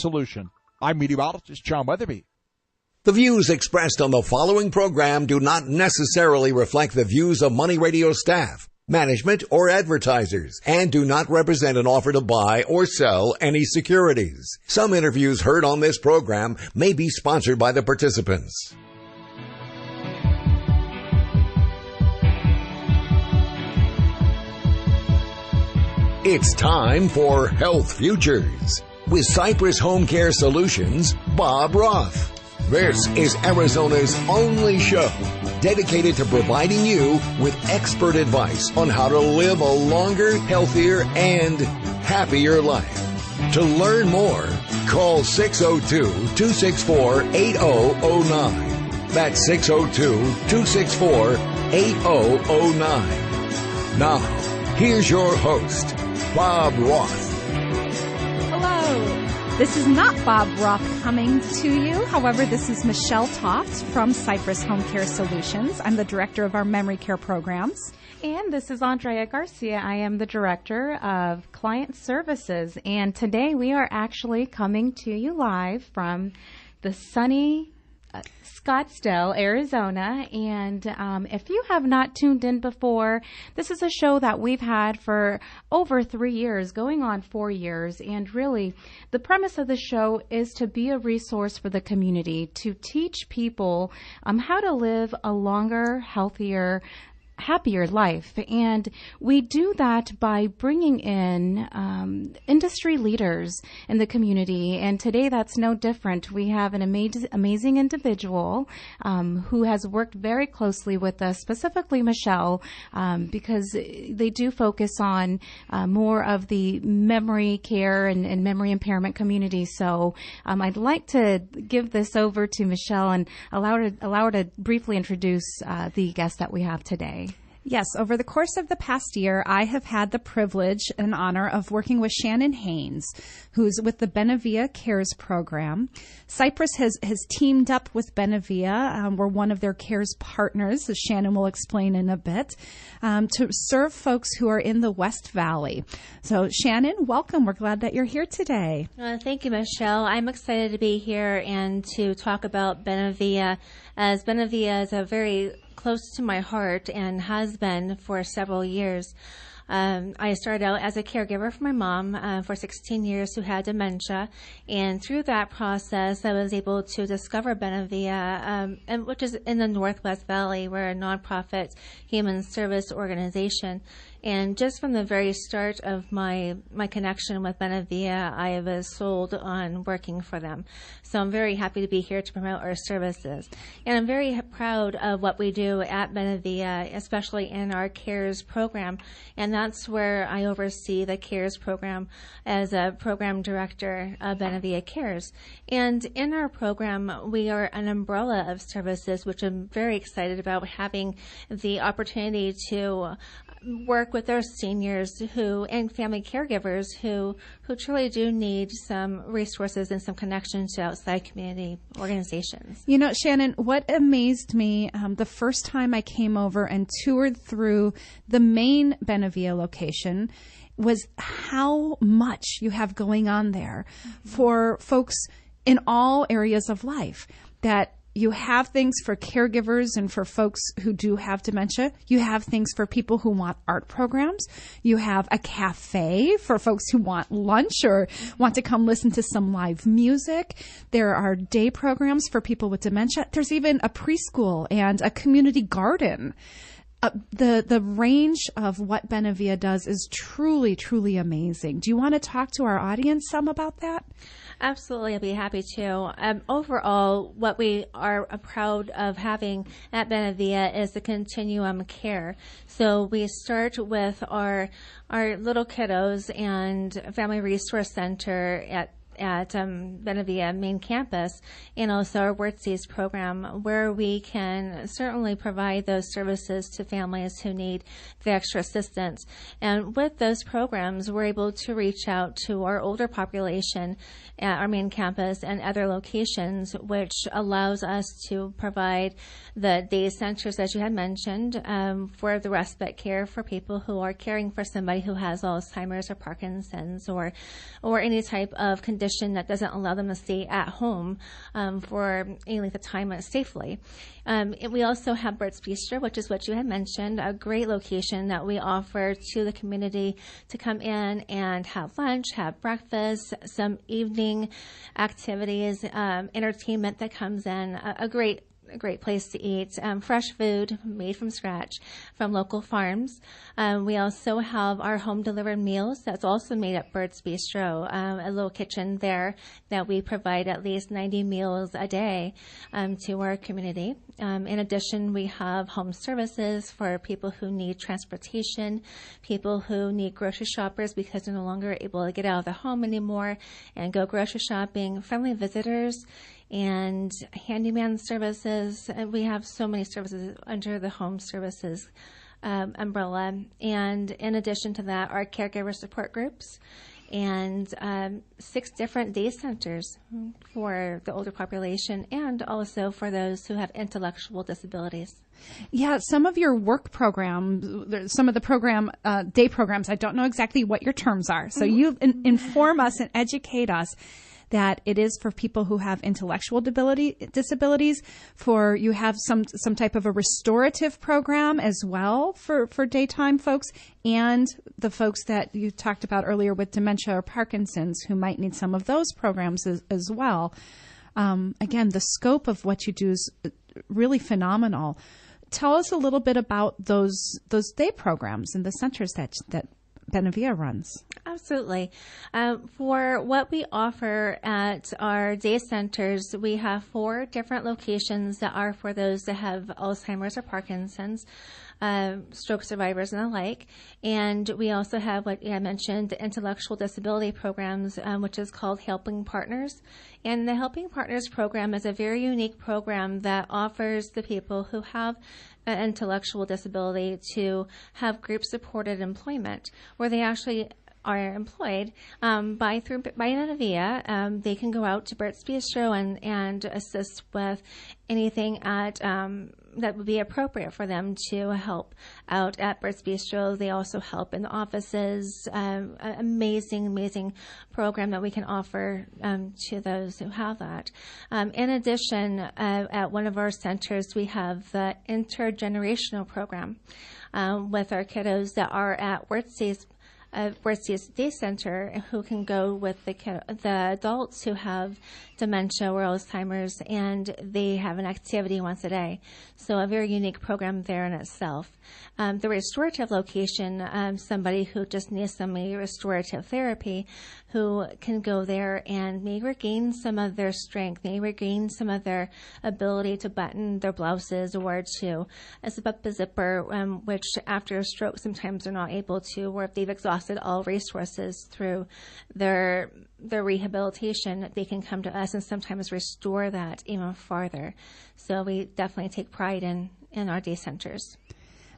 solution. I'm meteorologist John Weatherby. The views expressed on the following program do not necessarily reflect the views of Money Radio staff, management, or advertisers, and do not represent an offer to buy or sell any securities. Some interviews heard on this program may be sponsored by the participants. It's time for Health Futures with Cypress HomeCare Solutions, Bob Roth. This is Arizona's only show dedicated to providing you with expert advice on how to live a longer, healthier, and happier life. To learn more, call 602-264-8009. That's 602-264-8009. Now, here's your host, Bob Roth. Hello. This is not Bob Roth coming to you. However, this is Michelle Toft from Cypress HomeCare Solutions. I'm the director of our memory care programs. And this is Andrea Garcia. I am the director of client services. And today we are actually coming to you live from the sunny Scottsdale, Arizona, and if you have not tuned in before, this is a show that we've had for over 3 years, going on 4 years, and really the premise of the show is to be a resource for the community, to teach people how to live a longer, healthier, happier life. And we do that by bringing in industry leaders in the community. And today that's no different. We have an amazing individual who has worked very closely with us, specifically Michelle, because they do focus on more of the memory care and memory impairment community. So I'd like to give this over to Michelle and allow her to briefly introduce the guest that we have today. Yes, over the course of the past year, I have had the privilege and honor of working with Shannon Haines, who's with the Benevia Cares program. Cypress has teamed up with Benevia. We're one of their Cares partners, as Shannon will explain in a bit, to serve folks who are in the West Valley. So, Shannon, welcome. We're glad that you're here today. Thank you, Michelle. I'm excited to be here and to talk about Benevia, as Benevia is a very close to my heart and has been for several years. I started out as a caregiver for my mom for 16 years who had dementia, and through that process I was able to discover Benevia, which is in the Northwest Valley. We're a nonprofit human service organization. And just from the very start of my connection with Benevia, I was sold on working for them. So I'm very happy to be here to promote our services. And I'm very proud of what we do at Benevia, especially in our CARES program. And that's where I oversee the CARES program as a program director of Benevia Cares. And in our program, we are an umbrella of services, which I'm very excited about, having the opportunity to work with our seniors and family caregivers who truly do need some resources and some connections to outside community organizations. You know, Shannon, what amazed me the first time I came over and toured through the main Benevia location was how much you have going on there for folks in all areas of life. That you have things for caregivers and for folks who do have dementia. You have things for people who want art programs. You have a cafe for folks who want lunch or want to come listen to some live music. There are day programs for people with dementia. There's even a preschool and a community garden. The range of what Benevia does is truly, truly amazing. Do you want to talk to our audience some about that? Absolutely, I'll be happy to. Overall, what we are proud of having at Benevia is the continuum care. So we start with our little kiddos and Family Resource Center at Benevia main campus, and also our WordSees program, where we can certainly provide those services to families who need the extra assistance. And with those programs, we're able to reach out to our older population at our main campus and other locations, which allows us to provide the day centers, as you had mentioned, for the respite care for people who are caring for somebody who has Alzheimer's or Parkinson's or any type of condition condition that doesn't allow them to stay at home for any length of time safely. We also have Bert's Bistro, which is what you had mentioned, a great location that we offer to the community to come in and have lunch, have breakfast, some evening activities, entertainment that comes in, a great place to eat, fresh food made from scratch from local farms. We also have our home delivered meals that's also made at Bert's Bistro, a little kitchen there that we provide at least 90 meals a day to our community. In addition, we have home services for people who need transportation, people who need grocery shoppers because they're no longer able to get out of the home anymore and go grocery shopping, friendly visitors, and handyman services. We have so many services under the home services umbrella. And in addition to that, our caregiver support groups and 6 different day centers for the older population and also for those who have intellectual disabilities. Yeah, some of your work programs, some of the day programs, I don't know exactly what your terms are. So you inform us and educate us that it is for people who have intellectual disabilities. For you have some type of a restorative program as well for daytime folks, and the folks that you talked about earlier with dementia or Parkinson's who might need some of those programs as well. Again, the scope of what you do is really phenomenal. Tell us a little bit about those day programs and the centers that Benevilla runs. Absolutely. For what we offer at our day centers, we have 4 different locations that are for those that have Alzheimer's or Parkinson's, stroke survivors and the like. And we also have what I mentioned, the intellectual disability programs, which is called Helping Partners. And the Helping Partners program is a very unique program that offers the people who have an intellectual disability to have group-supported employment, where they actually are employed by Benevilla. They can go out to Bert's Bistro and assist with anything that would be appropriate for them to help out at Bert's Bistro. They also help in the offices. Amazing program that we can offer to those who have that. In addition, at one of our centers, we have the intergenerational program with our kiddos that are at Wertzy's Day Center, who can go with the adults who have dementia or Alzheimer's, and they have an activity once a day. So a very unique program there in itself. The restorative location, somebody who just needs some restorative therapy, who can go there and may regain some of their strength, may regain some of their ability to button their blouses or to zip up a zipper, which after a stroke sometimes they're not able to, or if they've exhausted all resources through their rehabilitation, they can come to us and sometimes restore that even farther. So we definitely take pride in our day centers.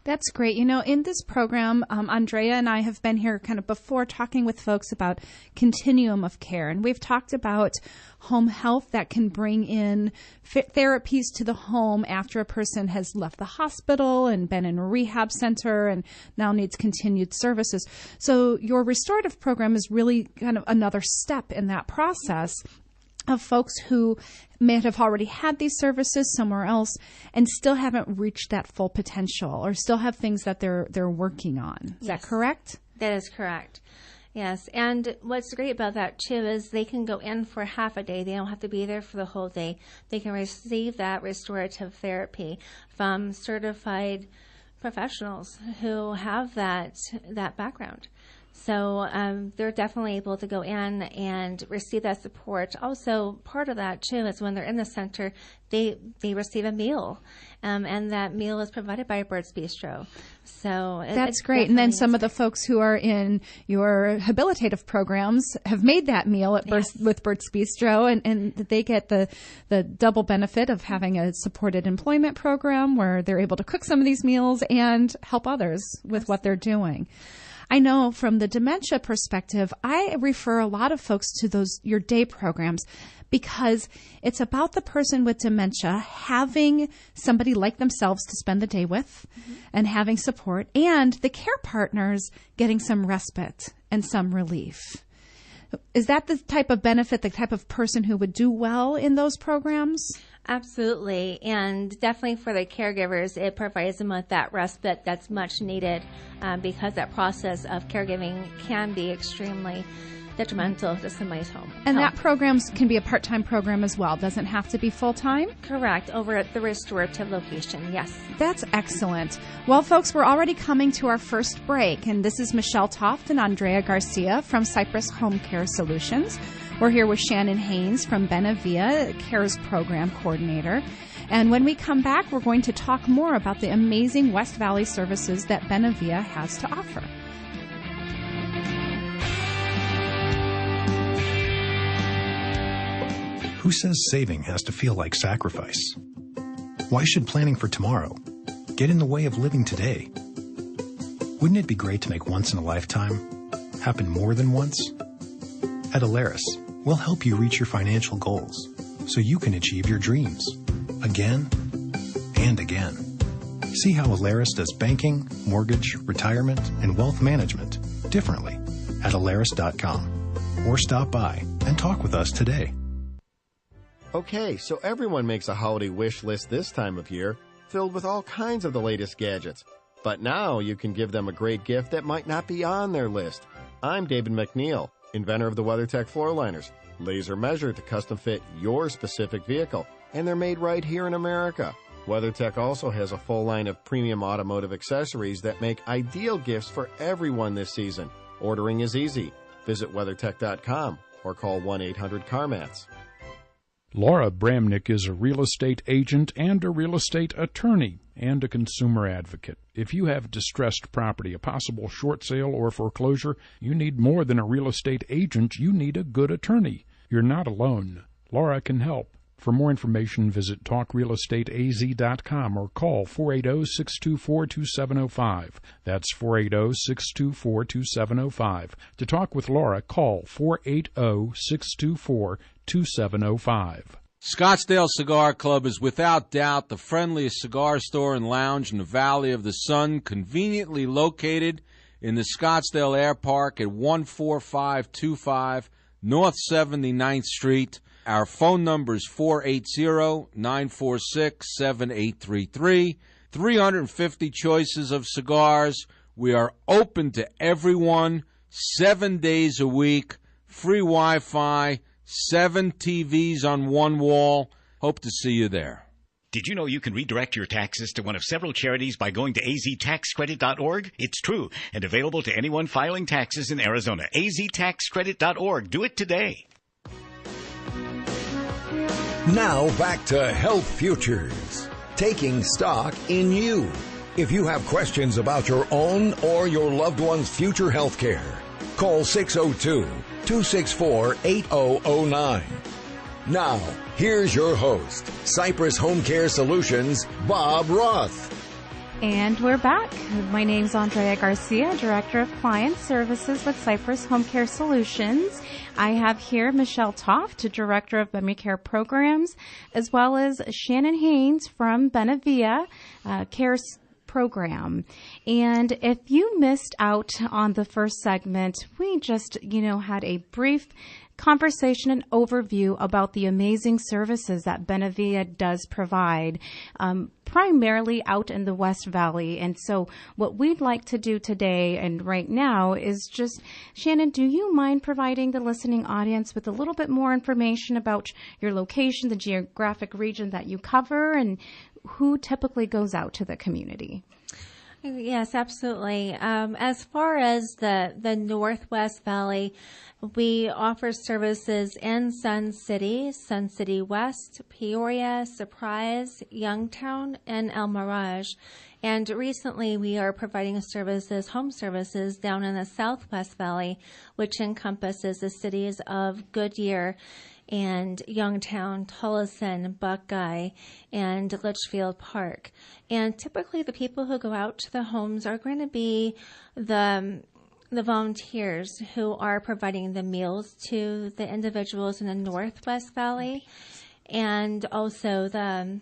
That's great. You know, in this program, Andrea and I have been here kind of before talking with folks about continuum of care. And we've talked about home health that can bring in therapies to the home after a person has left the hospital and been in a rehab center and now needs continued services. So your restorative program is really kind of another step in that process of folks who may have already had these services somewhere else and still haven't reached that full potential or still have things that they're working on. Is that correct? That is correct. Yes. And what's great about that, too, is they can go in for half a day. They don't have to be there for the whole day. They can receive that restorative therapy from certified professionals who have that background. So they're definitely able to go in and receive that support. Also, part of that, too, is when they're in the center, they receive a meal, and that meal is provided by Bert's Bistro. So that's great. And then some of the folks who are in your habilitative programs have made that meal at with Bert's Bistro, and they get the double benefit of having a supported employment program where they're able to cook some of these meals and help others with what they're doing. I know from the dementia perspective, I refer a lot of folks to your day programs because it's about the person with dementia having somebody like themselves to spend the day with and having support, and the care partners getting some respite and some relief. Is that the type of benefit, the type of person who would do well in those programs? Absolutely. And definitely for the caregivers, it provides them with that respite that's much needed because that process of caregiving can be extremely detrimental to somebody's home. And that program can be a part-time program as well. Doesn't have to be full-time? Correct. Over at the restorative location, yes. That's excellent. Well, folks, we're already coming to our first break, and this is Michelle Toft and Andrea Garcia from Cypress HomeCare Solutions. We're here with Shannon Haines from Benavia, CARES Program Coordinator. And when we come back, we're going to talk more about the amazing West Valley services that Benavia has to offer. Who says saving has to feel like sacrifice? Why should planning for tomorrow get in the way of living today? Wouldn't it be great to make once in a lifetime happen more than once? At Alaris, we'll help you reach your financial goals so you can achieve your dreams again and again. See how Alaris does banking, mortgage, retirement, and wealth management differently at Alaris.com or stop by and talk with us today. Okay, so everyone makes a holiday wish list this time of year, filled with all kinds of the latest gadgets. But now you can give them a great gift that might not be on their list. I'm David McNeil, inventor of the WeatherTech floor liners. Laser measured to custom fit your specific vehicle, and they're made right here in America. WeatherTech also has a full line of premium automotive accessories that make ideal gifts for everyone this season. Ordering is easy. Visit WeatherTech.com or call 1-800-CarMats. Laura Bramnick is a real estate agent and a real estate attorney and a consumer advocate. If you have distressed property, a possible short sale or foreclosure, you need more than a real estate agent. You need a good attorney. You're not alone. Laura can help. For more information, visit talkrealestateaz.com or call 480-624-2705. That's 480-624-2705. To talk with Laura, call 480-624-2705. Scottsdale Cigar Club is without doubt the friendliest cigar store and lounge in the Valley of the Sun, conveniently located in the Scottsdale Air Park at 14525 North 79th Street. Our phone number is 480-946-7833. 350 choices of cigars. We are open to everyone 7 days a week. Free Wi-Fi, 7 TVs on one wall. Hope to see you there. Did you know you can redirect your taxes to one of several charities by going to aztaxcredit.org? It's true and available to anyone filing taxes in Arizona. aztaxcredit.org. Do it today. Now back to Health Futures, taking stock in you. If you have questions about your own or your loved one's future health care, call 602-264-8009. Now, here's your host, Cypress Home Care Solutions, Bob Roth. And we're back. My name's Andrea Garcia, Director of Client Services with Cypress Home Care Solutions. I have here Michelle Toft, Director of Memory Care Programs, as well as Shannon Haines from Benavia CARES Program. And if you missed out on the first segment, we just, had a brief conversation and overview about the amazing services that Benavia does provide, primarily out in the West Valley. And so what we'd like to do today and right now is just, Shannon, do you mind providing the listening audience with a little bit more information about your location, the geographic region that you cover, and who typically goes out to the community? Yes, absolutely. As far as the Northwest Valley, we offer services in Sun City West, Peoria, Surprise, Youngtown, and El Mirage. And recently we are providing home services down in the Southwest Valley, which encompasses the cities of Goodyear and Youngtown, Tolleson, Buckeye, and Litchfield Park. And typically the people who go out to the homes are going to be the volunteers who are providing the meals to the individuals in the Northwest Valley, and also the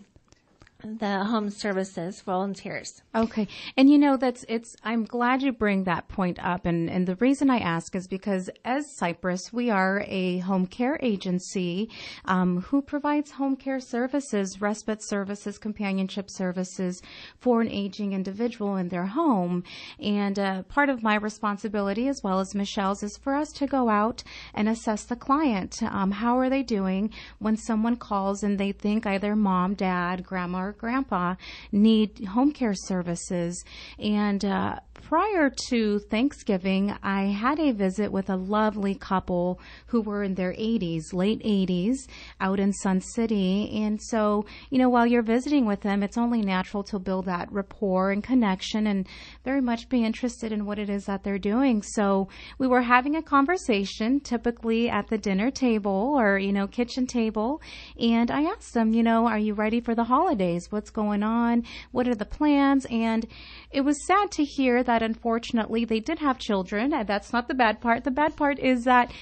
the home services volunteers. Okay. And I'm glad you bring that point up. And the reason I ask is because as Cypress, we are a home care agency who provides home care services, respite services, companionship services for an aging individual in their home. And part of my responsibility, as well as Michelle's, is for us to go out and assess the client. How are they doing when someone calls and they think either mom, dad, grandma, or grandpa need home care services? And prior to Thanksgiving, I had a visit with a lovely couple who were in their 80s, late 80s, out in Sun City. And so, while you're visiting with them, it's only natural to build that rapport and connection and very much be interested in what it is that they're doing. So we were having a conversation, typically at the dinner table or, kitchen table. And I asked them, are you ready for the holidays? What's going on? What are the plans? And it was sad to hear that unfortunately they did have children. That's not the bad part. The bad part is that,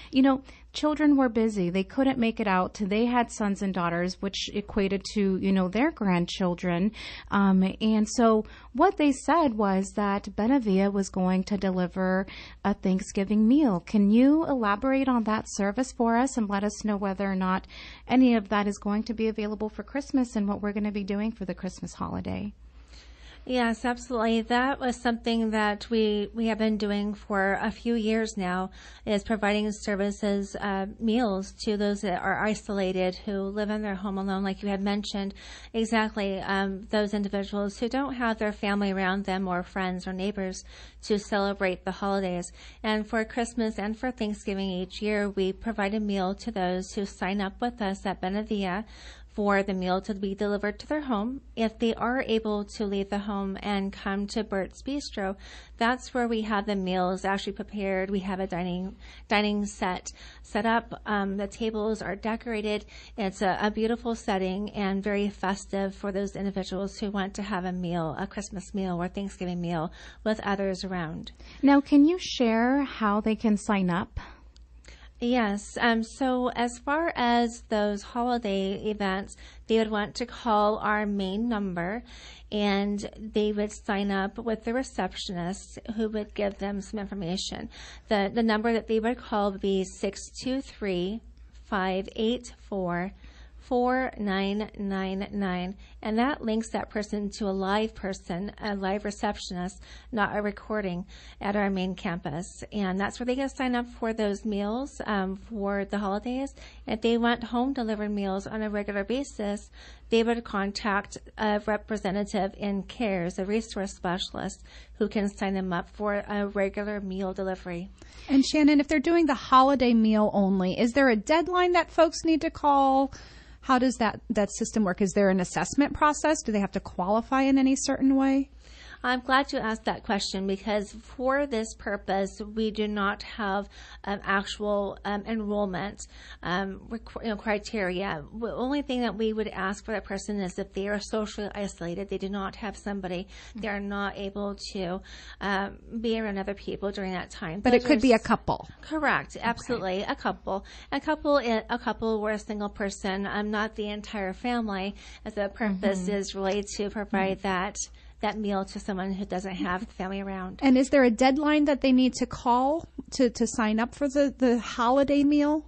children were busy. They couldn't make it out. They had sons and daughters, which equated to, their grandchildren. And so what they said was that Benavia was going to deliver a Thanksgiving meal. Can you elaborate on that service for us and let us know whether or not any of that is going to be available for Christmas and what we're going to be doing for the Christmas holiday? Yes, absolutely. That was something that we have been doing for a few years now, is providing services, meals to those that are isolated, who live in their home alone, like you had mentioned. Exactly, those individuals who don't have their family around them or friends or neighbors to celebrate the holidays. And for Christmas and for Thanksgiving each year, we provide a meal to those who sign up with us at Benavia for the meal to be delivered to their home. If they are able to leave the home and come to Bert's Bistro, that's where we have the meals actually prepared. We have a dining set up. The tables are decorated. It's a beautiful setting and very festive for those individuals who want to have a meal, a Christmas meal or Thanksgiving meal with others around. Now, can you share how they can sign up? Yes. So as far as those holiday events, they would want to call our main number, and they would sign up with the receptionist, who would give them some information. The number that they would call would be 623-584-4999, and that links that person to a live person, a live receptionist, not a recording, at our main campus. And that's where they can sign up for those meals for the holidays. If they want home delivered meals on a regular basis, they would contact a representative in CARES, a resource specialist, who can sign them up for a regular meal delivery. And Shannon, if they're doing the holiday meal only, is there a deadline that folks need to call? How does that system work? Is there an assessment process? Do they have to qualify in any certain way? I'm glad you asked that question, because for this purpose, we do not have actual enrollment criteria. The only thing that we would ask for that person is if they are socially isolated, they do not have somebody, they are not able to be around other people during that time. But it could be a couple. Correct, absolutely, okay. A couple or a single person, not the entire family, as the purpose is really to provide that meal to someone who doesn't have family around. And is there a deadline that they need to call to sign up for the holiday meal?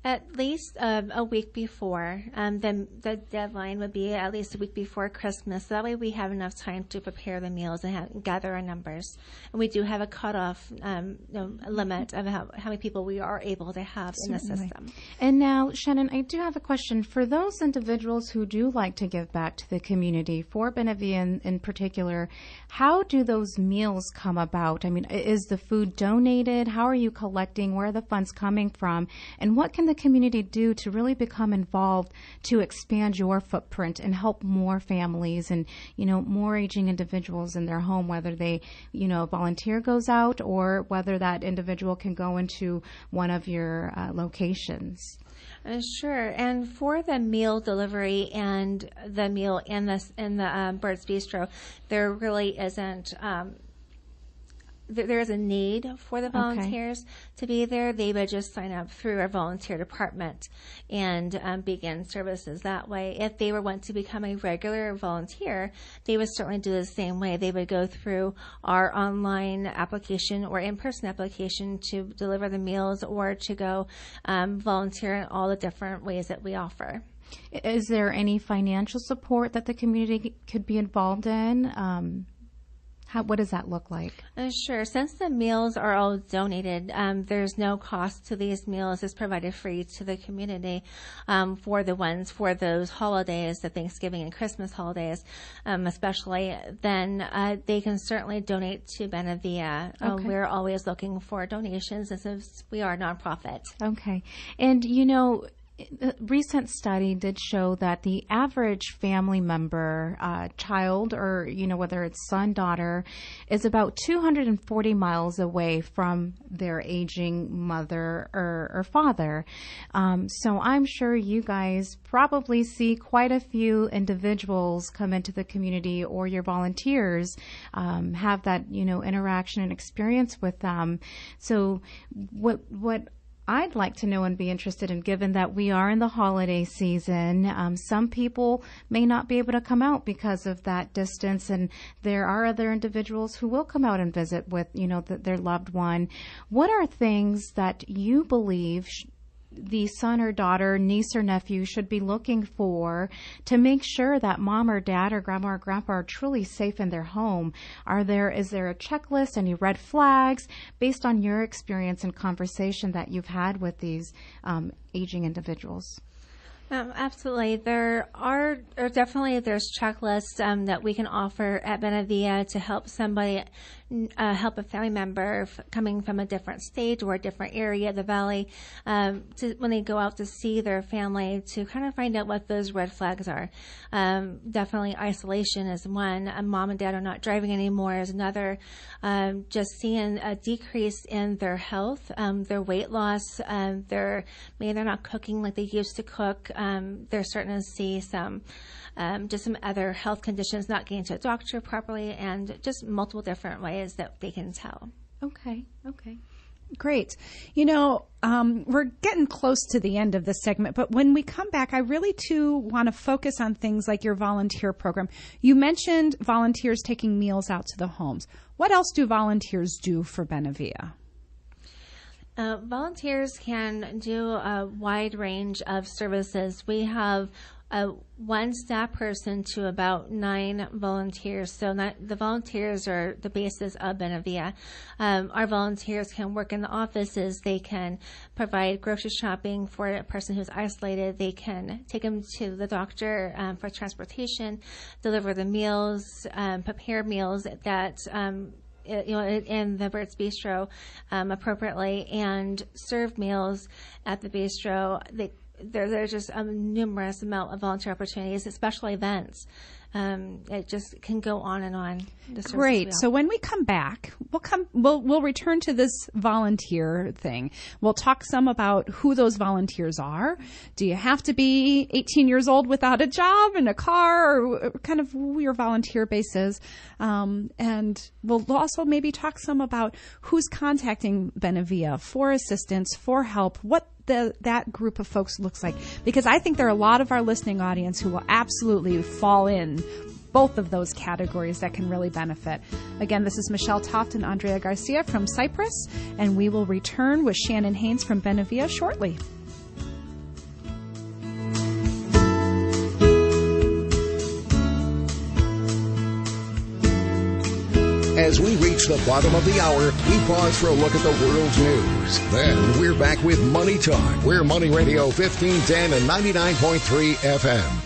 At least a week before. The deadline would be at least a week before Christmas. That way we have enough time to prepare the meals and gather our numbers. And we do have a cutoff limit of how many people we are able to have in the system. And now, Shannon, I do have a question. For those individuals who do like to give back to the community, for Benavia in particular, how do those meals come about? I mean, is the food donated? How are you collecting? Where are the funds coming from? And what can the community do to really become involved to expand your footprint and help more families and, more aging individuals in their home, whether they, volunteer goes out or whether that individual can go into one of your locations? Sure. And for the meal delivery and the meal in the Bird's Bistro, there really isn't there is a need for the volunteers to be there, they would just sign up through our volunteer department and begin services that way. If they were want to become a regular volunteer, they would certainly do the same way. They would go through our online application or in-person application to deliver the meals or to go volunteer in all the different ways that we offer. Is there any financial support that the community could be involved in? What does that look like? Sure. Since the meals are all donated, there's no cost to these meals. It's provided free to the community for those holidays, the Thanksgiving and Christmas holidays, especially. Then they can certainly donate to Benevilla. We're always looking for donations since we are a nonprofit. Okay. And, a recent study did show that the average family member, child, or, whether it's son, daughter, is about 240 miles away from their aging mother or father. So I'm sure you guys probably see quite a few individuals come into the community, or your volunteers have that, interaction and experience with them. So what I'd like to know and be interested in, given that we are in the holiday season, some people may not be able to come out because of that distance, and there are other individuals who will come out and visit with, their loved one. What are things that you believe the son or daughter, niece or nephew should be looking for to make sure that mom or dad or grandma or grandpa are truly safe in their home? Is there a checklist, any red flags based on your experience and conversation that you've had with these aging individuals? Absolutely. There's checklists that we can offer at Benevilla to help somebody, help a family member coming from a different state or a different area of the valley, when they go out to see their family, to kind of find out what those red flags are. Definitely isolation is one. Mom and dad are not driving anymore is another. Just seeing a decrease in their health, their weight loss, maybe they're not cooking like they used to cook. They're starting to see some other health conditions, not getting to a doctor properly, and just multiple different ways that they can tell. Okay. Great. We're getting close to the end of this segment, but when we come back, I really too want to focus on things like your volunteer program. You mentioned volunteers taking meals out to the homes. What else do volunteers do for Benevilla? Volunteers can do a wide range of services. We have one staff person to about 9 volunteers. So the volunteers are the basis of Benevilla. Our volunteers can work in the offices. They can provide grocery shopping for a person who's isolated. They can take them to the doctor for transportation, deliver the meals, prepare meals that in the Bert's Bistro appropriately, and serve meals at the bistro. There's just a numerous amount of volunteer opportunities, especially events. It just can go on and on. Great. So when we come back, we'll return to this volunteer thing. We'll talk some about who those volunteers are. Do you have to be 18 years old without a job and a car, or kind of who your volunteer base is? And we'll also maybe talk some about who's contacting Benevilla for assistance, for help, what that group of folks looks like, because I think there are a lot of our listening audience who will absolutely fall in both of those categories that can really benefit. Again, this is Michelle Toft and Andrea Garcia from Cypress, and we will return with Shannon Haines from Benevilla shortly. As we reach the bottom of the hour, we pause for a look at the world's news. Then we're back with Money Talk. We're Money Radio 1510 and 99.3 FM.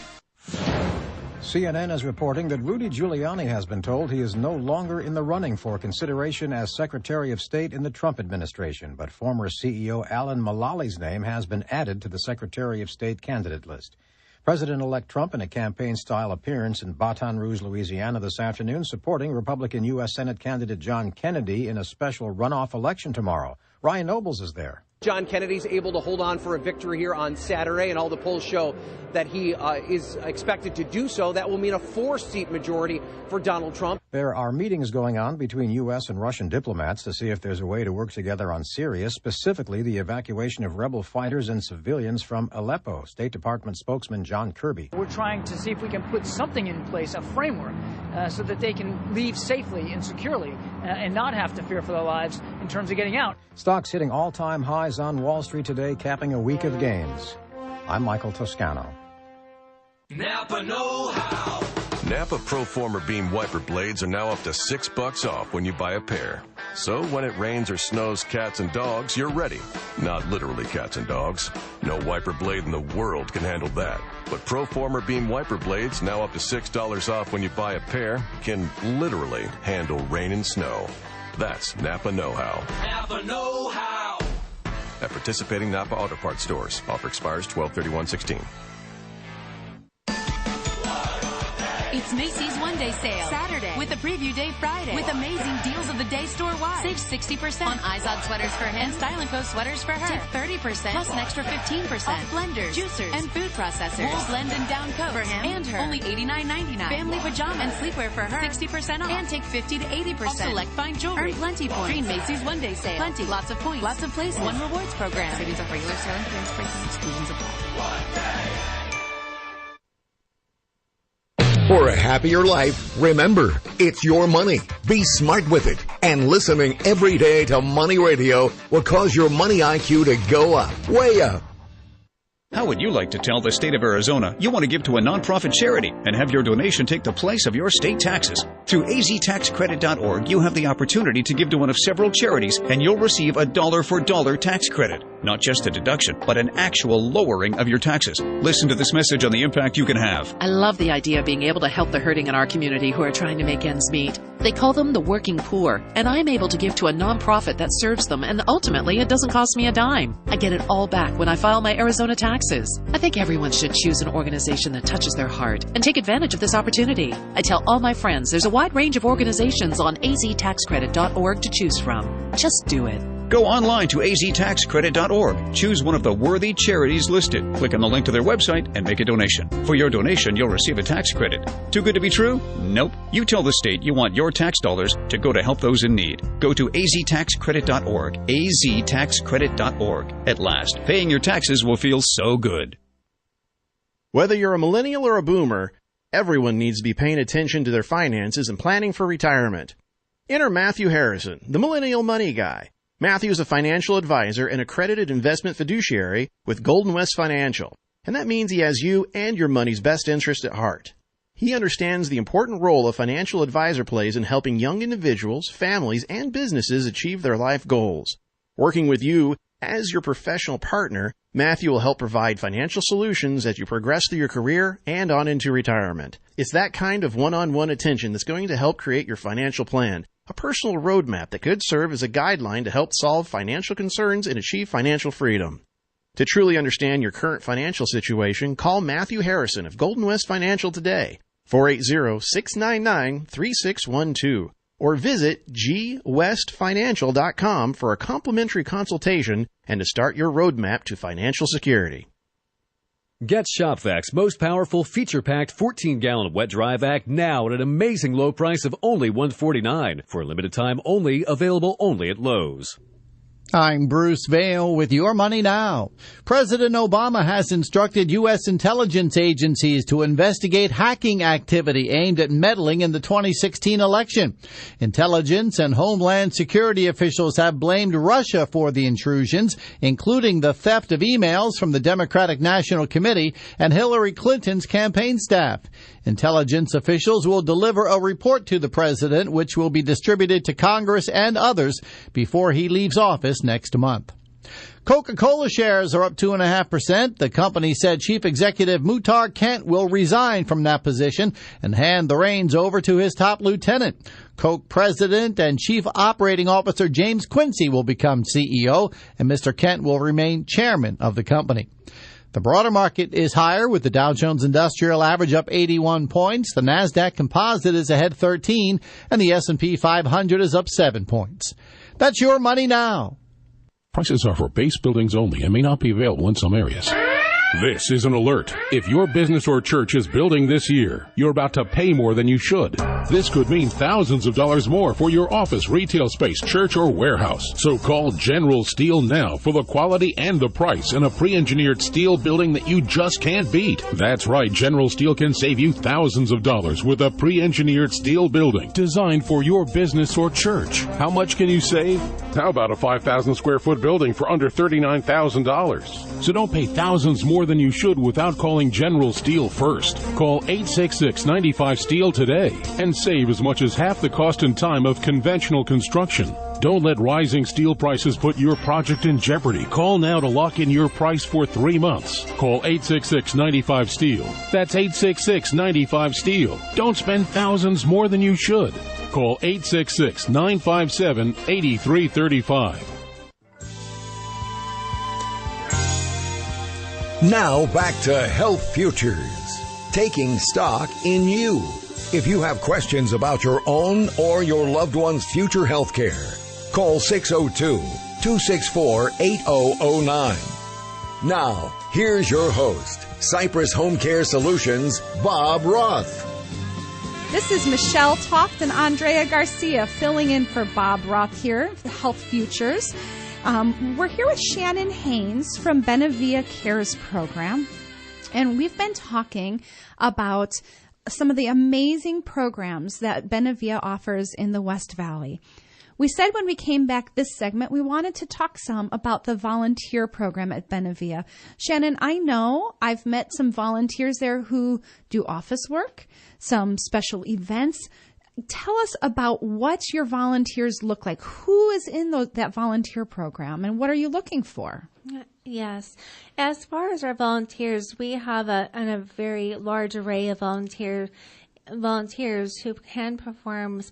CNN is reporting that Rudy Giuliani has been told he is no longer in the running for consideration as Secretary of State in the Trump administration, but former CEO Alan Mullally name has been added to the Secretary of State candidate list. President-elect Trump, in a campaign-style appearance in Baton Rouge, Louisiana this afternoon, supporting Republican U.S. Senate candidate John Kennedy in a special runoff election tomorrow. Ryan Nobles is there. John Kennedy's able to hold on for a victory here on Saturday, and all the polls show that he is expected to do so. That will mean a 4-seat majority for Donald Trump. There are meetings going on between U.S. and Russian diplomats to see if there's a way to work together on Syria, specifically the evacuation of rebel fighters and civilians from Aleppo. State Department spokesman John Kirby. We're trying to see if we can put something in place, a framework, so that they can leave safely and securely and not have to fear for their lives in terms of getting out. Stocks hitting all-time highs on Wall Street today, capping a week of gains. I'm Michael Toscano. Napa know-how. Napa Proformer Beam wiper blades are now up to $6 off when you buy a pair. So when it rains or snows cats and dogs, you're ready. Not literally cats and dogs. No wiper blade in the world can handle that. But Proformer Beam wiper blades, now up to $6 off when you buy a pair, can literally handle rain and snow. That's Napa know-how. Napa know-how. At participating Napa Auto Parts stores. Offer expires 12/31/16. It's Macy's One Day Sale. Saturday. With a preview day Friday. With amazing deals of the day store-wide. Save 60% on Izod sweaters for him. And Style & Co. sweaters for her. Tip 30%. Plus an extra 15%. Off blenders, juicers, and food processors. Wool blend and down coats. For him and her. Only $89.99. Family pajamas and sleepwear for her. 60% off. And take 50 to 80% off select fine jewelry. Earn plenty points. Green Macy's One Day Sale. Plenty. Lots of points. Lots of places. One rewards program. Savings off regular sale and clearance prices. Exclusions apply. One day. For a happier life, remember, it's your money. Be smart with it. And listening every day to Money Radio will cause your money IQ to go up, way up. How would you like to tell the state of Arizona you want to give to a nonprofit charity and have your donation take the place of your state taxes? Through aztaxcredit.org, you have the opportunity to give to one of several charities, and you'll receive a dollar-for-dollar tax credit. Not just a deduction, but an actual lowering of your taxes. Listen to this message on the impact you can have. I love the idea of being able to help the hurting in our community who are trying to make ends meet. They call them the working poor, and I'm able to give to a nonprofit that serves them, and ultimately it doesn't cost me a dime. I get it all back when I file my Arizona taxes. I think everyone should choose an organization that touches their heart and take advantage of this opportunity. I tell all my friends there's a wide range of organizations on aztaxcredit.org to choose from. Just do it. Go online to aztaxcredit.org. Choose one of the worthy charities listed. Click on the link to their website and make a donation. For your donation, you'll receive a tax credit. Too good to be true? Nope. You tell the state you want your tax dollars to go to help those in need. Go to aztaxcredit.org. aztaxcredit.org. At last, paying your taxes will feel so good. Whether you're a millennial or a boomer, everyone needs to be paying attention to their finances and planning for retirement. Enter Matthew Harrison, the Millennial Money Guy. Matthew is a financial advisor and accredited investment fiduciary with Golden West Financial, and that means he has you and your money's best interest at heart. He understands the important role a financial advisor plays in helping young individuals, families, and businesses achieve their life goals. Working with you as your professional partner, Matthew will help provide financial solutions as you progress through your career and on into retirement. It's that kind of one-on-one attention that's going to help create your financial plan, a personal roadmap that could serve as a guideline to help solve financial concerns and achieve financial freedom. To truly understand your current financial situation, call Matthew Harrison of Golden West Financial today, 480-699-3612, or visit gwestfinancial.com for a complimentary consultation and to start your roadmap to financial security. Get ShopVac's most powerful, feature-packed 14-gallon wet dry vac now at an amazing low price of only $149 for a limited time only, available only at Lowe's. I'm Bruce Vail with Your Money Now. President Obama has instructed U.S. intelligence agencies to investigate hacking activity aimed at meddling in the 2016 election. Intelligence and Homeland Security officials have blamed Russia for the intrusions, including the theft of emails from the Democratic National Committee and Hillary Clinton's campaign staff. Intelligence officials will deliver a report to the president, which will be distributed to Congress and others before he leaves office next month. Coca-Cola shares are up 2.5%. The company said Chief Executive Muhtar Kent will resign from that position and hand the reins over to his top lieutenant. Coke President and Chief Operating Officer James Quincy will become CEO, and Mr. Kent will remain chairman of the company. The broader market is higher, with the Dow Jones Industrial Average up 81 points. The Nasdaq Composite is ahead 13, and the S&P 500 is up 7 points. That's Your Money Now. Prices are for base buildings only and may not be available in some areas. This is an alert. If your business or church is building this year, you're about to pay more than you should. This could mean thousands of dollars more for your office, retail space, church, or warehouse. So call General Steel now for the quality and the price in a pre-engineered steel building that you just can't beat. That's right, General Steel can save you thousands of dollars with a pre-engineered steel building designed for your business or church. How much can you save? How about a 5,000 square foot building for under $39,000? So don't pay thousands more than you should without calling General Steel first. Call 866-95-STEEL today and save as much as half the cost and time of conventional construction. Don't let rising steel prices put your project in jeopardy. Call now to lock in your price for 3 months. Call 866-95-STEEL. That's 866-95-STEEL. Don't spend thousands more than you should. Call 866-957-8335. Now back to Health Futures, taking stock in you. If you have questions about your own or your loved one's future health care, call 602-264-8009. Now, here's your host, Cypress HomeCare Solutions, Bob Roth. This is Michelle Toft and Andrea Garcia filling in for Bob Roth here, Health Futures. We're here with Shannon Haines from Benevia Cares program, and we've been talking about some of the amazing programs that Benevia offers in the West Valley. We said when we came back this segment, we wanted to talk some about the volunteer program at Benevia. Shannon, I know I've met some volunteers there who do office work, some special events. Tell us about what your volunteers look like. Who is in that volunteer program, and what are you looking for? Yes. As far as our volunteers, we have a very large array of volunteers who can perform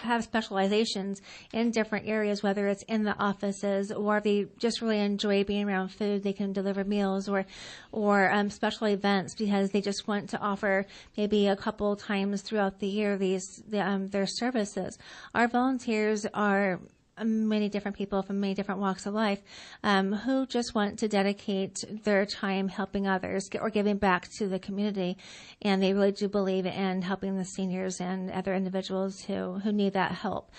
have specializations in different areas, whether it's in the offices or they just really enjoy being around food. They can deliver meals or special events because they just want to offer maybe a couple times throughout the year their services. Our volunteers are many different people from many different walks of life who just want to dedicate their time helping others or giving back to the community. And they really do believe in helping the seniors and other individuals who need that help.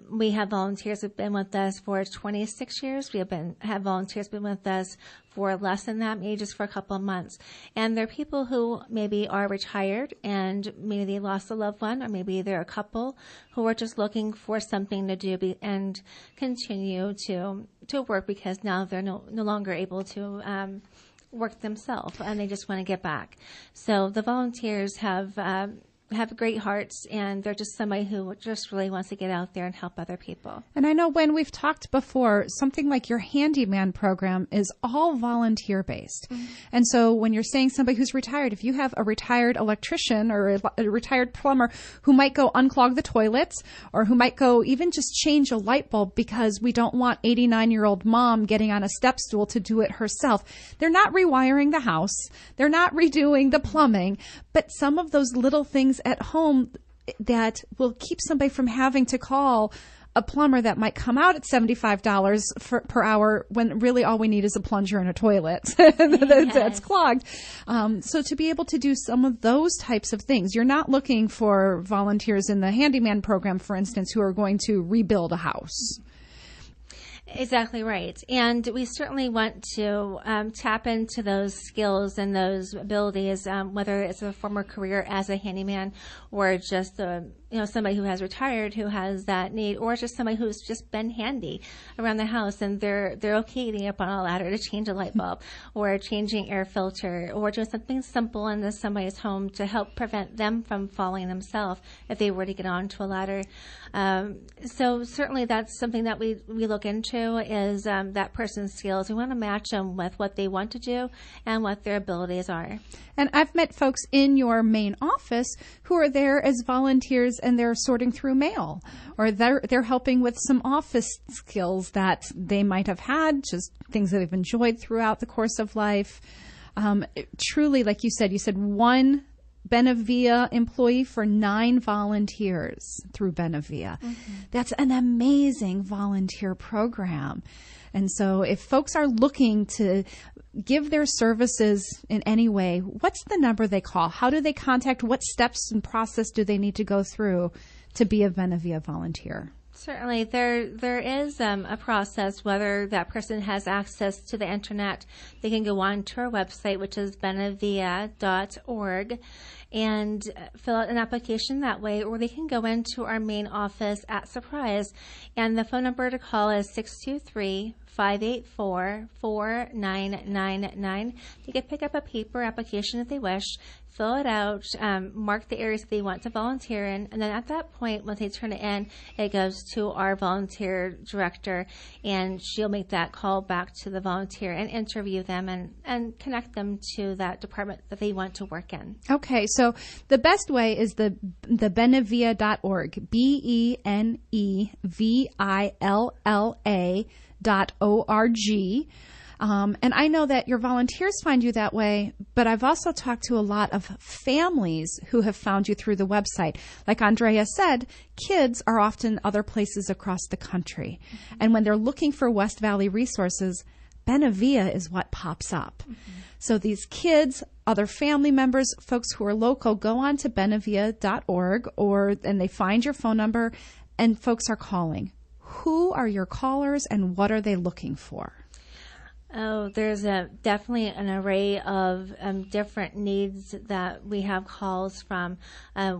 We have volunteers who have been with us for 26 years. We have volunteers who have been with us for less than that, maybe just for a couple of months. And they're people who maybe are retired and maybe they lost a loved one, or maybe they're a couple who are just looking for something to do and continue to work because now they're no longer able to work themselves and they just want to get back. So the volunteers have great hearts, and they're just somebody who just really wants to get out there and help other people. And I know when we've talked before, something like your handyman program is all volunteer-based. Mm-hmm. And so when you're saying somebody who's retired, if you have a retired electrician or a retired plumber who might go unclog the toilets or who might go even just change a light bulb because we don't want 89-year-old mom getting on a step stool to do it herself, they're not rewiring the house. They're not redoing the plumbing. But some of those little things at home that will keep somebody from having to call a plumber that might come out at $75 per hour when really all we need is a plunger and a toilet that's clogged. So to be able to do some of those types of things, you're not looking for volunteers in the handyman program, for instance, who are going to rebuild a house. Exactly right. And we certainly want to tap into those skills and those abilities, whether it's a former career as a handyman or just somebody who has retired who has that need, or just somebody who's just been handy around the house and they're okay getting up on a ladder to change a light bulb or changing air filter or doing something simple in somebody's home to help prevent them from falling themselves if they were to get onto a ladder. So certainly that's something that we look into is that person's skills. We want to match them with what they want to do and what their abilities are. And I've met folks in your main office who are there as volunteers and they're sorting through mail, or they're helping with some office skills that they might have had, just things that they've enjoyed throughout the course of life. Truly, like you said one Benevia employee for 9 volunteers through Benevia. Mm-hmm. That's an amazing volunteer program. And so if folks are looking to give their services in any way, what's the number they call? How do they contact? What steps and process do they need to go through to be a Benevilla volunteer? Certainly, there is a process. Whether that person has access to the internet, they can go on to our website, which is benevilla.org, and fill out an application that way, or they can go into our main office at Surprise, and the phone number to call is 623-584-4999. They can pick up a paper application if they wish, fill it out, mark the areas that they want to volunteer in, and then at that point, once they turn it in, it goes to our volunteer director, and she'll make that call back to the volunteer and interview them and connect them to that department that they want to work in. Okay, so the best way is the benevilla.org, BENEVILLA.org. And I know that your volunteers find you that way, but I've also talked to a lot of families who have found you through the website. Like Andrea said, kids are often other places across the country. Mm-hmm. And when they're looking for West Valley resources, Benevilla is what pops up. Mm-hmm. So these kids, other family members, folks who are local, go on to benevilla.org and they find your phone number, and folks are calling. Who are your callers and what are they looking for? Oh, there's definitely an array of different needs that we have calls from.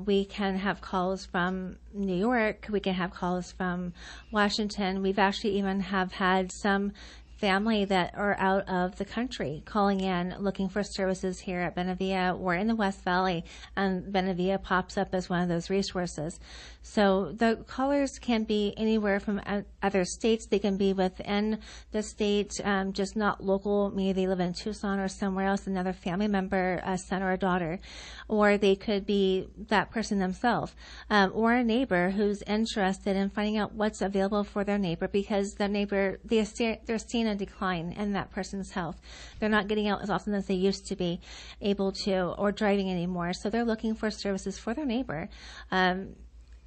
We can have calls from New York. We can have calls from Washington. We've actually even have had some family that are out of the country calling in looking for services here at Benevilla or in the West Valley, and Benevilla pops up as one of those resources. So the callers can be anywhere from other states. They can be within the state, just not local. Maybe they live in Tucson or somewhere else, another family member, a son or a daughter. Or they could be that person themselves, or a neighbor who's interested in finding out what's available for their neighbor, because the neighbor, they're seeing a decline in that person's health. They're not getting out as often as they used to be able to, or driving anymore. So they're looking for services for their neighbor.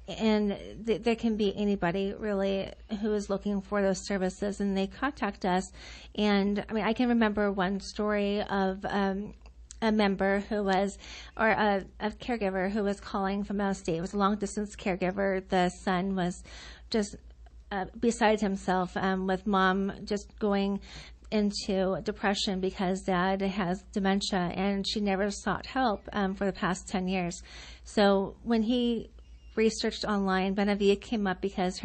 And there can be anybody really who is looking for those services, and they contact us. And I mean, I can remember one story of a member who was, or a caregiver who was calling from out of state. It was a long distance caregiver. The son was just beside himself, with mom just going into depression because dad has dementia, and she never sought help for the past 10 years. So when he researched online, Benevilla came up because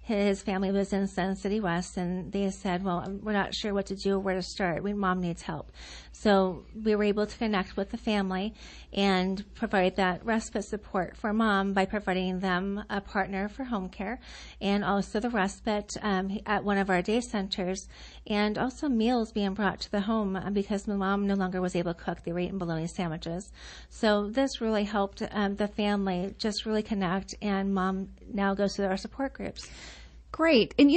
his family was in Sun City West, and they said, well, we're not sure what to do, where to start. Mom needs help. So we were able to connect with the family and provide that respite support for mom by providing them a partner for home care, and also the respite at one of our day centers, and also meals being brought to the home because my mom no longer was able to cook. They were eating bologna sandwiches. So this really helped the family just really connect, and mom now goes to our support groups. Great. And,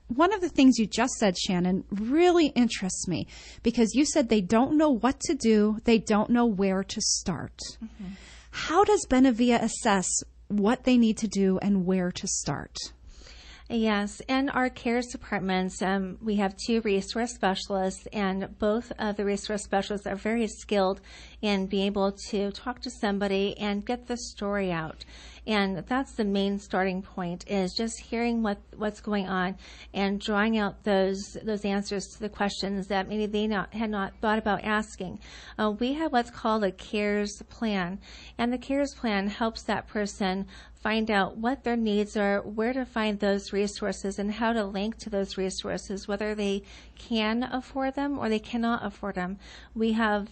one of the things you just said, Shannon, really interests me, because you said they don't know what to do. They don't know where to start. Mm-hmm. How does Benevilla assess what they need to do and where to start? Yes, in our CARES departments, we have 2 resource specialists, and both of the resource specialists are very skilled in being able to talk to somebody and get the story out. And that's the main starting point, is just hearing what's going on and drawing out those answers to the questions that maybe they had not thought about asking. We have what's called a CARES plan, and the CARES plan helps that person find out what their needs are, where to find those resources, and how to link to those resources, whether they can afford them or they cannot afford them. We have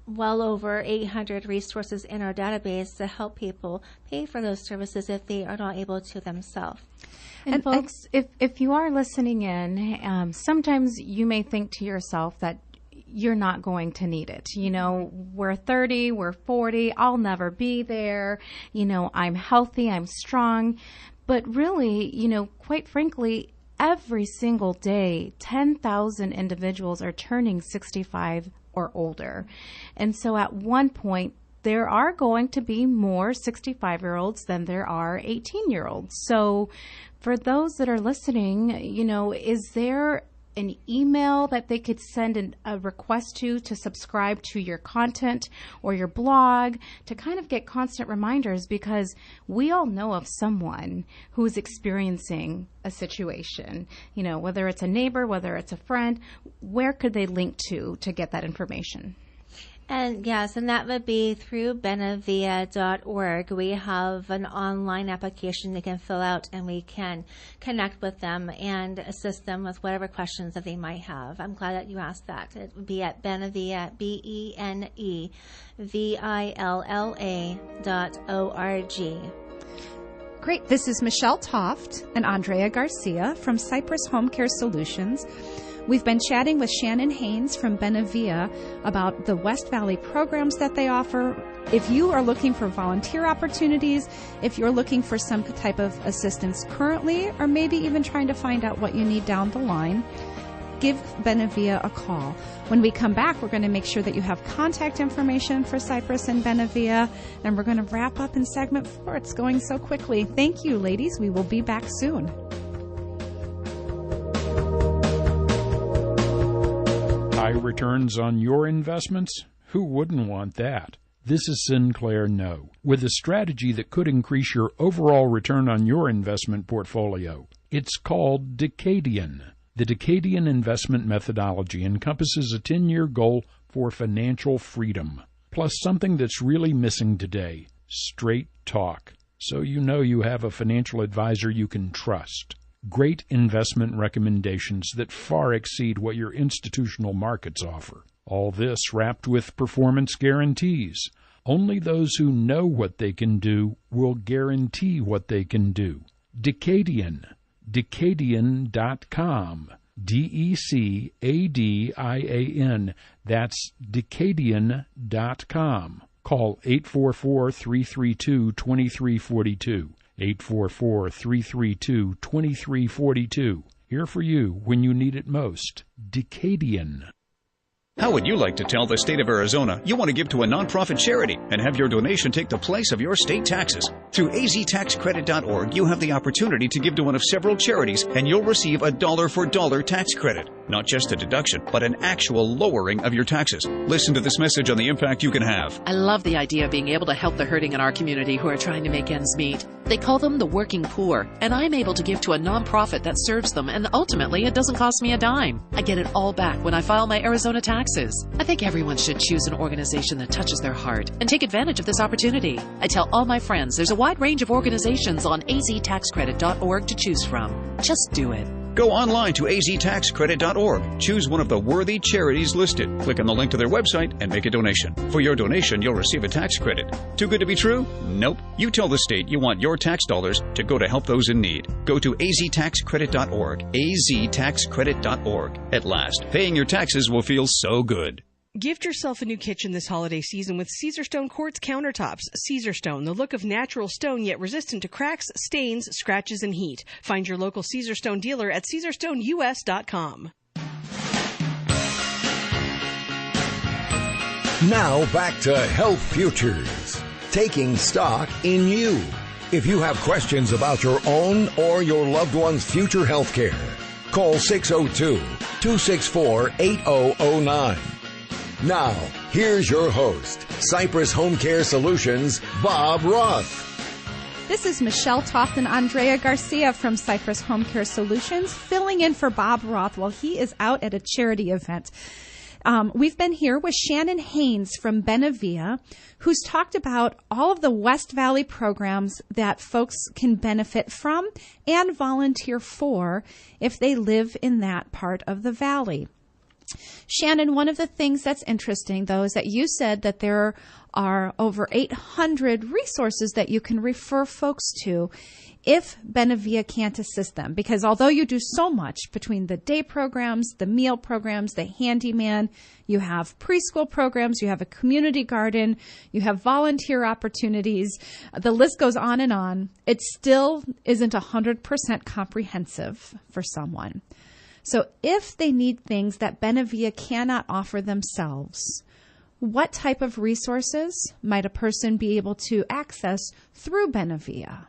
well over 800 resources in our database to help people pay for those services if they are not able to themselves. And folks, if you are listening in, sometimes you may think to yourself that you're not going to need it. We're 30, we're 40, I'll never be there. I'm healthy, I'm strong. But really, quite frankly, every single day, 10,000 individuals are turning 65 or older. And so at one point, there are going to be more 65-year-olds than there are 18-year-olds. So for those that are listening, is there an email that they could send a request to subscribe to your content or your blog, to kind of get constant reminders, because we all know of someone who is experiencing a situation, whether it's a neighbor, whether it's a friend. Where could they link to get that information? And yes, and that would be through Benevia.org. We have an online application they can fill out, and we can connect with them and assist them with whatever questions that they might have. I'm glad that you asked that. It would be at Benevia, BENEVILLA.org. Great. This is Michelle Toft and Andrea Garcia from Cypress HomeCare Solutions. We've been chatting with Shannon Haines from Benevia about the West Valley programs that they offer. If you are looking for volunteer opportunities, if you're looking for some type of assistance currently, or maybe even trying to find out what you need down the line, give Benevia a call. When we come back, we're going to make sure that you have contact information for Cypress and Benevia, and we're going to wrap up in segment 4. It's going so quickly. Thank you, ladies. We will be back soon. High returns on your investments? Who wouldn't want that? This is Sinclair No, with a strategy that could increase your overall return on your investment portfolio. It's called Decadian. The Decadian investment methodology encompasses a 10-year goal for financial freedom, plus something that's really missing today, straight talk, so you know you have a financial advisor you can trust. Great investment recommendations that far exceed what your institutional markets offer. All this wrapped with performance guarantees. Only those who know what they can do will guarantee what they can do. Decadian. Decadian.com. DECADIAN. That's Decadian.com. Call 844-332-2342. 844-332-2342. Here for you when you need it most. Decadian. How would you like to tell the state of Arizona you want to give to a nonprofit charity and have your donation take the place of your state taxes? Through aztaxcredit.org, you have the opportunity to give to one of several charities, and you'll receive a dollar-for-dollar tax credit. Not just a deduction, but an actual lowering of your taxes. Listen to this message on the impact you can have. I love the idea of being able to help the hurting in our community who are trying to make ends meet. They call them the working poor, and I'm able to give to a nonprofit that serves them, and ultimately it doesn't cost me a dime. I get it all back when I file my Arizona taxes. I think everyone should choose an organization that touches their heart and take advantage of this opportunity. I tell all my friends there's a wide range of organizations on aztaxcredit.org to choose from. Just do it. Go online to aztaxcredit.org. Choose one of the worthy charities listed. Click on the link to their website and make a donation. For your donation, you'll receive a tax credit. Too good to be true? Nope. You tell the state you want your tax dollars to go to help those in need. Go to aztaxcredit.org. aztaxcredit.org. At last, paying your taxes will feel so good. Gift yourself a new kitchen this holiday season with Caesarstone Quartz countertops. Caesarstone, the look of natural stone yet resistant to cracks, stains, scratches, and heat. Find your local Caesarstone dealer at CaesarstoneUS.com. Now back to Health Futures, taking stock in you. If you have questions about your own or your loved one's future health care, call 602-264-8009. Now, here's your host, Cypress HomeCare Solutions, Bob Roth. This is Michelle Toft and Andrea Garcia from Cypress HomeCare Solutions, filling in for Bob Roth while he is out at a charity event. We've been here with Shannon Haines from Benevia, who's talked about all of the West Valley programs that folks can benefit from and volunteer for if they live in that part of the valley. Shannon, one of the things that's interesting, though, is that you said that there are over 800 resources that you can refer folks to if Benevia can't assist them. Because although you do so much between the day programs, the meal programs, the handyman, you have preschool programs, you have a community garden, you have volunteer opportunities, the list goes on, it still isn't 100% comprehensive for someone. So if they need things that Benevia cannot offer themselves, what type of resources might a person be able to access through Benevia?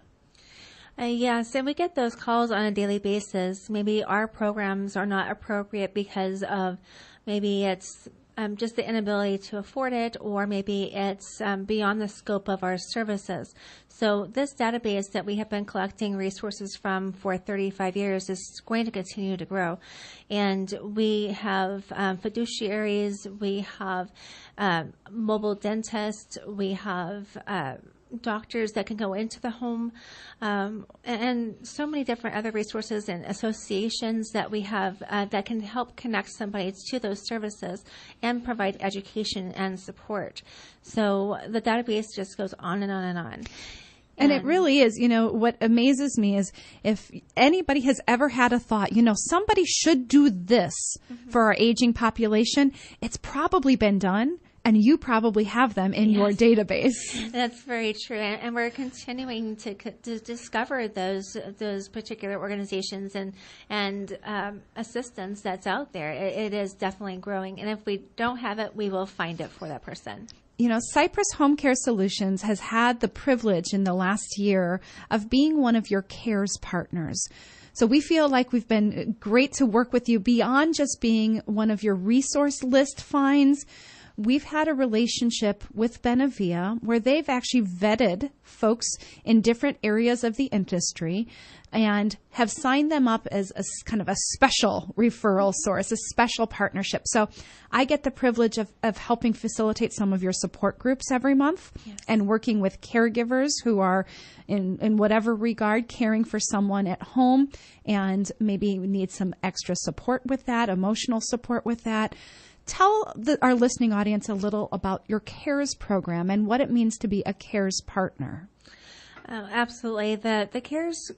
Yes, and we get those calls on a daily basis. Maybe our programs are not appropriate because of maybe it's just the inability to afford it, or maybe it's beyond the scope of our services. So this database that we have been collecting resources from for 35 years is going to continue to grow. And we have fiduciaries, we have mobile dentists, we have doctors that can go into the home, and so many different other resources and associations that we have that can help connect somebody to those services and provide education and support. So the database just goes on and on and on. And it really is, what amazes me is if anybody has ever had a thought, somebody should do this for our aging population, it's probably been done. And you probably have them in your database. That's very true, and we're continuing to discover those particular organizations and assistance that's out there. It is definitely growing, and if we don't have it, we will find it for that person. Cypress HomeCare Solutions has had the privilege in the last year of being one of your CARES partners. So we feel like we've been great to work with you beyond just being one of your resource list finds. We've had a relationship with Benevilla where they've actually vetted folks in different areas of the industry and have signed them up as a kind of a special referral source, a special partnership. So I get the privilege of helping facilitate some of your support groups every month and working with caregivers who are in whatever regard caring for someone at home and maybe need some extra support with that, emotional support with that. Tell our listening audience a little about your CARES program and what it means to be a CARES partner. Absolutely. The CARES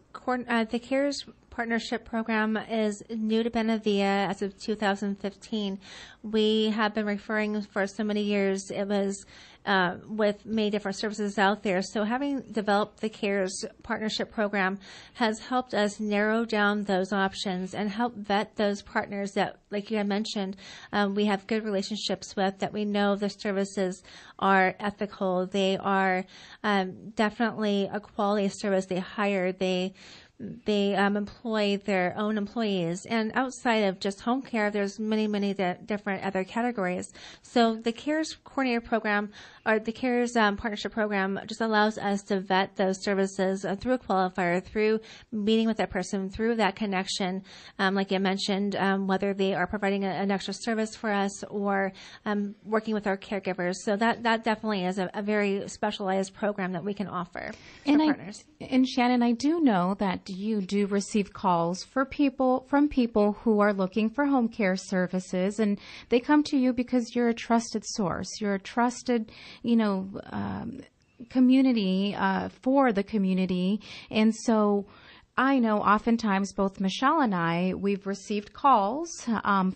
partnership program is new to Benevilla as of 2015. We have been referring for so many years. It was with many different services out there. So having developed the CARES partnership program has helped us narrow down those options and help vet those partners that, like you had mentioned, we have good relationships with, that we know the services are ethical. They are definitely a quality service. They hire, they employ their own employees. And outside of just home care, there's many different other categories. So the CARES coordinator program, or the CARES partnership program, just allows us to vet those services through a qualifier, through meeting with that person, through that connection, like you mentioned, whether they are providing an extra service for us or working with our caregivers. So that definitely is a very specialized program that we can offer for partners. And Shannon, I do know that you do receive calls from people who are looking for home care services, and they come to you because you're a trusted source. You're a trusted, community for the community. And so I know oftentimes both Michelle and I, we've received calls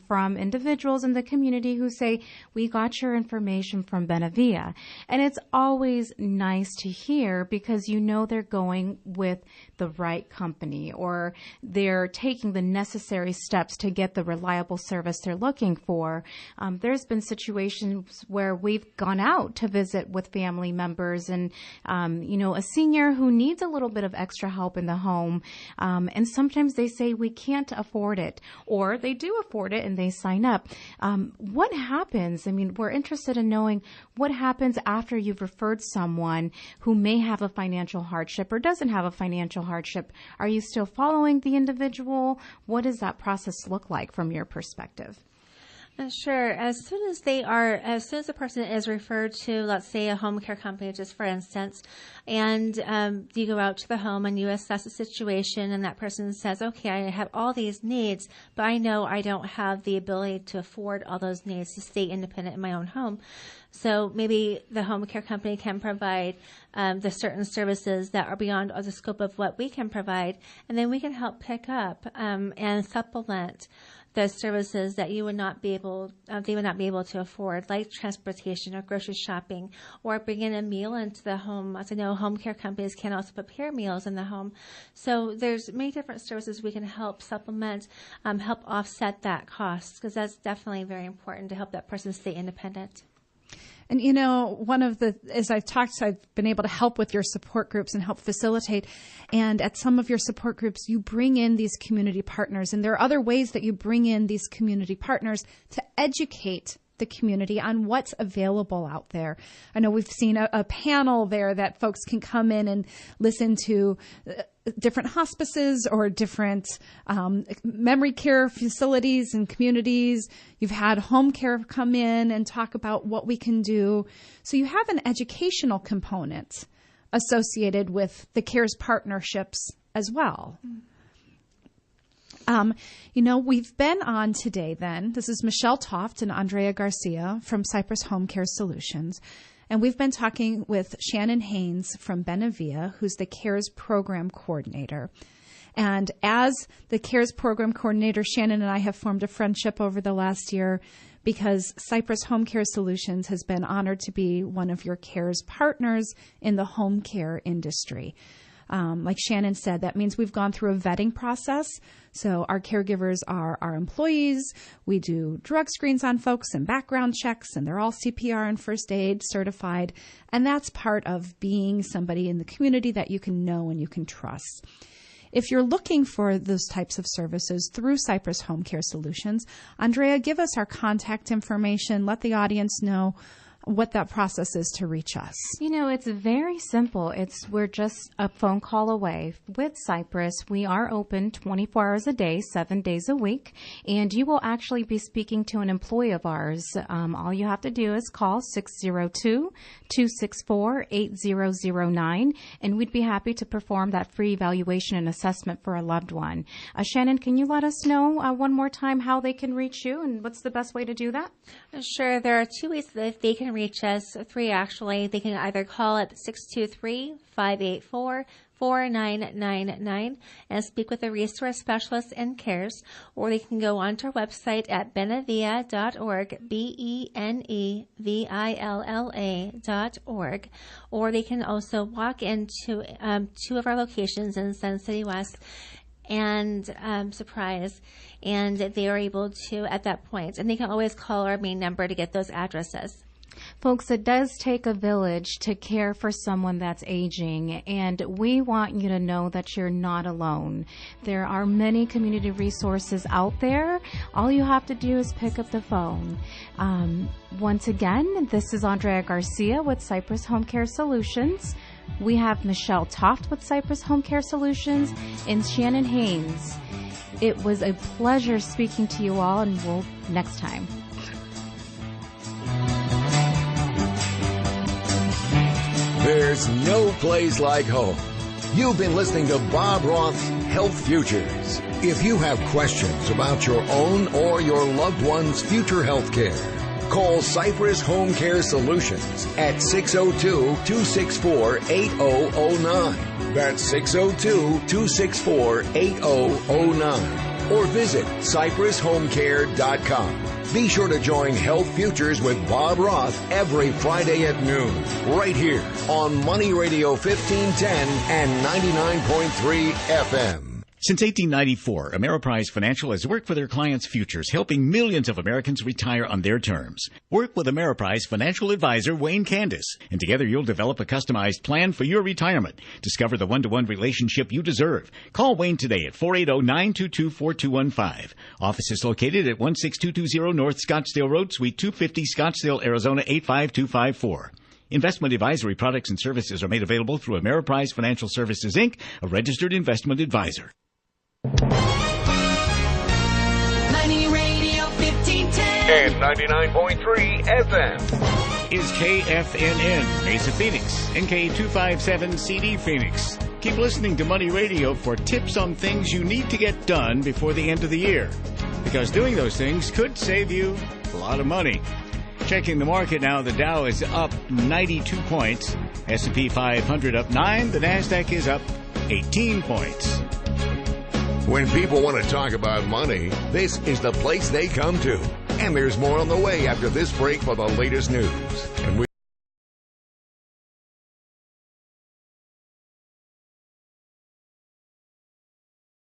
from individuals in the community who say, we got your information from Benevilla. And it's always nice to hear because they're going with the right company, or they're taking the necessary steps to get the reliable service they're looking for. There's been situations where we've gone out to visit with family members and, a senior who needs a little bit of extra help in the home. And sometimes they say we can't afford it, or they do afford it and they sign up. What happens? We're interested in knowing what happens after you've referred someone who may have a financial hardship or doesn't have a financial hardship. Are you still following the individual? What does that process look like from your perspective? Sure. As soon as the person is referred to, let's say, a home care company, just for instance, and you go out to the home and you assess the situation, and that person says, okay, I have all these needs, but I know I don't have the ability to afford all those needs to stay independent in my own home. So maybe the home care company can provide the certain services that are beyond the scope of what we can provide, and then we can help pick up and supplement those services that you would not be able, they would not be able to afford, like transportation or grocery shopping, or bringing a meal into the home. As I know, home care companies can also prepare meals in the home. So there's many different services we can help supplement, help offset that cost, because that's definitely very important to help that person stay independent. And, as I've talked, I've been able to help with your support groups and help facilitate. And at some of your support groups, you bring in these community partners. And there are other ways that you bring in these community partners to educate the community on what's available out there. I know we've seen a panel there that folks can come in and listen to different hospices or different memory care facilities and communities. You've had HomeCare come in and talk about what we can do. So you have an educational component associated with the CARES partnerships as well. We've been on today then. This is Michelle Toft and Andrea Garcia from Cypress HomeCare Solutions. And we've been talking with Shannon Haines from Benavia, who's the CARES Program Coordinator. And as the CARES Program Coordinator, Shannon and I have formed a friendship over the last year because Cypress HomeCare Solutions has been honored to be one of your CARES partners in the home care industry. Like Shannon said, that means we've gone through a vetting process. So our caregivers are our employees. We do drug screens on folks and background checks, and they're all CPR and first aid certified. And that's part of being somebody in the community that you can know and you can trust. If you're looking for those types of services through Cypress HomeCare Solutions, Andrea, give us our contact information. Let the audience know what that process is to reach us. It's very simple. We're just a phone call away. With Cypress, we are open 24 hours a day, 7 days a week, and you will actually be speaking to an employee of ours. All you have to do is call 602-264-8009, and we'd be happy to perform that free evaluation and assessment for a loved one. Shannon, can you let us know one more time how they can reach you and what's the best way to do that? Sure. There are 2 ways that they can reach us, 3 actually. They can either call at 623-584-4999 and speak with a resource specialist in CARES, or they can go onto our website at benevilla.org, benevilla.org, or they can also walk into 2 of our locations in Sun City West and Surprise, and they are able to at that point. And they can always call our main number to get those addresses. Folks, it does take a village to care for someone that's aging, and we want you to know that you're not alone. There are many community resources out there. All you have to do is pick up the phone. Once again, this is Andrea Garcia with Cypress HomeCare Solutions. We have Michelle Toft with Cypress HomeCare Solutions and Shannon Haines. It was a pleasure speaking to you all, and we'll next time. There's no place like home. You've been listening to Bob Roth's Health Futures. If you have questions about your own or your loved one's future health care, call Cypress HomeCare Solutions at 602-264-8009. That's 602-264-8009. Or visit cypresshomecare.com. Be sure to join Health Futures with Bob Roth every Friday at noon, right here on Money Radio 1510 and 99.3 FM. Since 1894, Ameriprise Financial has worked for their clients' futures, helping millions of Americans retire on their terms. Work with Ameriprise Financial Advisor Wayne Candace, and together you'll develop a customized plan for your retirement. Discover the one-to-one relationship you deserve. Call Wayne today at 480-922-4215. Office is located at 16220 North Scottsdale Road, Suite 250, Scottsdale, Arizona 85254. Investment advisory products and services are made available through Ameriprise Financial Services, Inc., a registered investment advisor. Money Radio 1510 and 99.3 FM is KFNN Mesa Phoenix, NK257CD Phoenix. Keep listening to Money Radio for tips on things you need to get done before the end of the year, because doing those things could save you a lot of money. Checking the market now, the Dow is up 92 points, S&P 500 up 9, the NASDAQ is up 18 points. When people want to talk about money, this is the place they come to. And there's more on the way after this break for the latest news. And we